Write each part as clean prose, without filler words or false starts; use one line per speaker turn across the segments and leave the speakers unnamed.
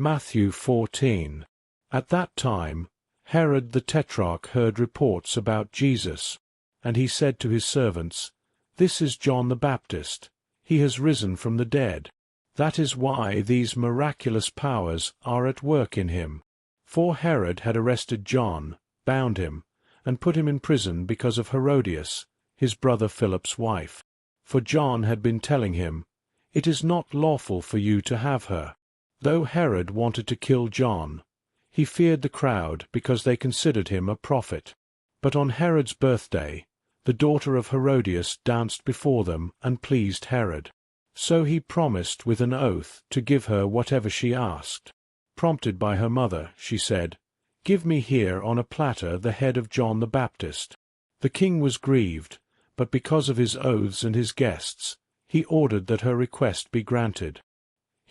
Matthew 14. At that time, Herod the Tetrarch heard reports about Jesus, and he said to his servants, "This is John the Baptist. He has risen from the dead. That is why these miraculous powers are at work in him." For Herod had arrested John, bound him, and put him in prison because of Herodias, his brother Philip's wife. For John had been telling him, "It is not lawful for you to have her." Though Herod wanted to kill John, he feared the crowd because they considered him a prophet. But on Herod's birthday, the daughter of Herodias danced before them and pleased Herod. So he promised with an oath to give her whatever she asked. Prompted by her mother, she said, "Give me here on a platter the head of John the Baptist." The king was grieved, but because of his oaths and his guests, he ordered that her request be granted.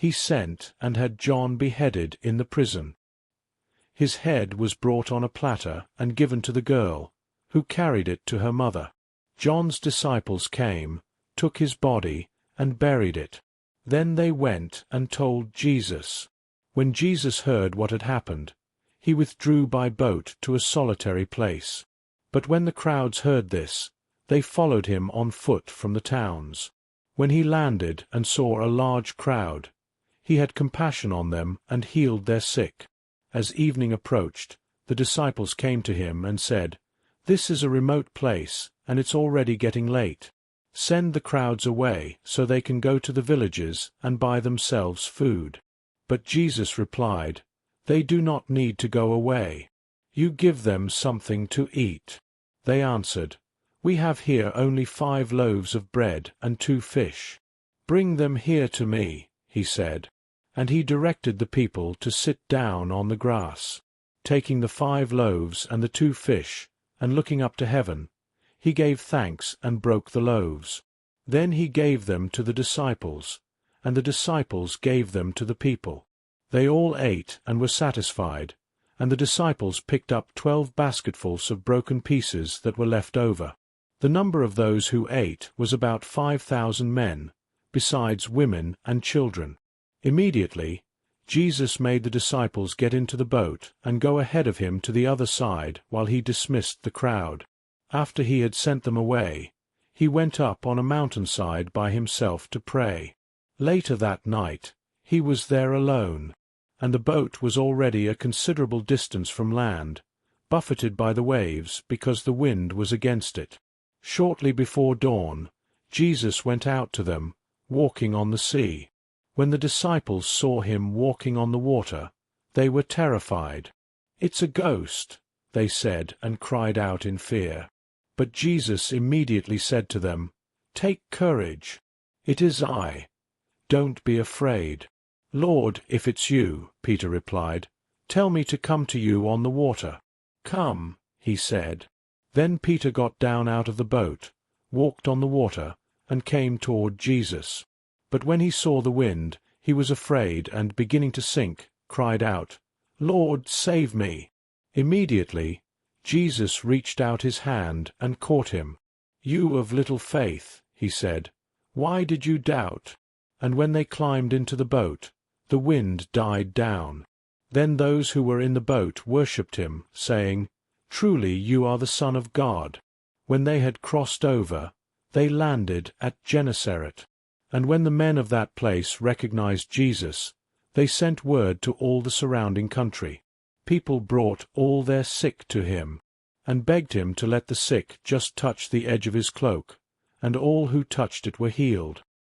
He sent and had John beheaded in the prison. His head was brought on a platter and given to the girl, who carried it to her mother. John's disciples came, took his body, and buried it. Then they went and told Jesus. When Jesus heard what had happened, he withdrew by boat to a solitary place. But when the crowds heard this, they followed him on foot from the towns. When he landed and saw a large crowd, he had compassion on them and healed their sick. As evening approached, the disciples came to him and said, "This is a remote place, and it's already getting late. Send the crowds away so they can go to the villages and buy themselves food." But Jesus replied, "They do not need to go away. You give them something to eat." They answered, "We have here only 5 loaves of bread and 2 fish." "Bring them here to me," he said. And he directed the people to sit down on the grass. Taking the 5 loaves and the 2 fish, and looking up to heaven, he gave thanks and broke the loaves. Then he gave them to the disciples, and the disciples gave them to the people. They all ate and were satisfied, and the disciples picked up 12 basketfuls of broken pieces that were left over. The number of those who ate was about 5,000 men, besides women and children. Immediately, Jesus made the disciples get into the boat and go ahead of him to the other side while he dismissed the crowd. After he had sent them away, he went up on a mountainside by himself to pray. Later that night, he was there alone, and the boat was already a considerable distance from land, buffeted by the waves because the wind was against it. Shortly before dawn, Jesus went out to them, walking on the sea. When the disciples saw him walking on the water, they were terrified. "It's a ghost," they said, and cried out in fear. But Jesus immediately said to them, "Take courage. It is I. Don't be afraid." "Lord, if it's you," Peter replied, "tell me to come to you on the water." "Come," he said. Then Peter got down out of the boat, walked on the water, and came toward Jesus. But when he saw the wind, he was afraid and, beginning to sink, cried out, "Lord, save me!" Immediately, Jesus reached out his hand and caught him. "You of little faith," he said, "why did you doubt?" And when they climbed into the boat, the wind died down. Then those who were in the boat worshipped him, saying, "Truly you are the Son of God." When they had crossed over, they landed at Gennesaret. And when the men of that place recognized Jesus, they sent word to all the surrounding country. People brought all their sick to him, and begged him to let the sick just touch the edge of his cloak, and all who touched it were healed.